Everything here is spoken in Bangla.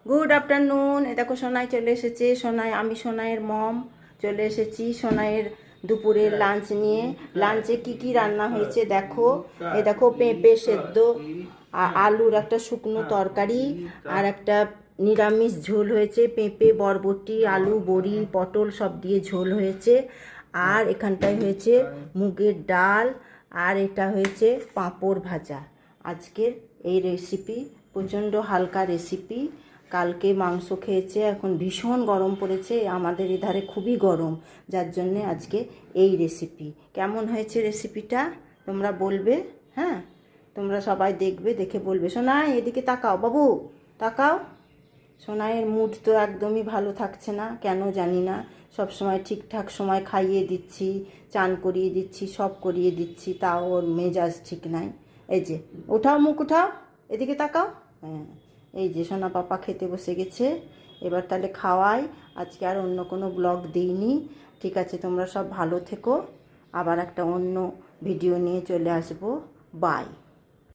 Good afternoon. এ দেখো সোনাই চলে এসেছে। সোনাই, আমি সোনাইয়ের মম চলে এসেছি সোনাইয়ের দুপুরের লাঞ্চ নিয়ে। লাঞ্চে কি কি রান্না হয়েছে দেখো। এ দেখো পেঁপে সেদ্ধ, আলুর একটা শুকনো তরকারি, আর একটা নিরামিষ ঝোল হয়েছে। পেঁপে, বরবটি, আলু, বড়ি, পটল সব দিয়ে ঝোল হয়েছে। আর এখানটায় হয়েছে মুগের ডাল, আর এটা হয়েছে পাঁপড় ভাজা। আজকের এই রেসিপি প্রচণ্ড হালকা রেসিপি। কালকে মাংস খেয়েছে, এখন ভীষণ গরম পড়েছে, আমাদের এধারে খুবই গরম, যার জন্যে আজকে এই রেসিপি। কেমন হয়েছে রেসিপিটা তোমরা বলবে। হ্যাঁ, তোমরা সবাই দেখবে, দেখে বলবে। সোনাই এদিকে তাকাও, বাবু তাকাও। সোনাইয়ের মুড তো একদমই ভালো থাকছে না, কেন জানি না। সব সময় ঠিকঠাক সময় খাইয়ে দিচ্ছি, চান করিয়ে দিচ্ছি, সব করিয়ে দিচ্ছি, তাও ওর মেজাজ ঠিক নাই। এই যে উঠাও, মুখ উঠাও, এদিকে তাকাও। হ্যাঁ, এই যে সোনা পাপা খেতে বসে গেছে। এবার তাহলে খাওয়াই। আজকে আর অন্য কোনো ব্লগ দিইনি। ঠিক আছে, তোমরা সব ভালো থেকো। আবার একটা অন্য ভিডিও নিয়ে চলে আসবো। বাই।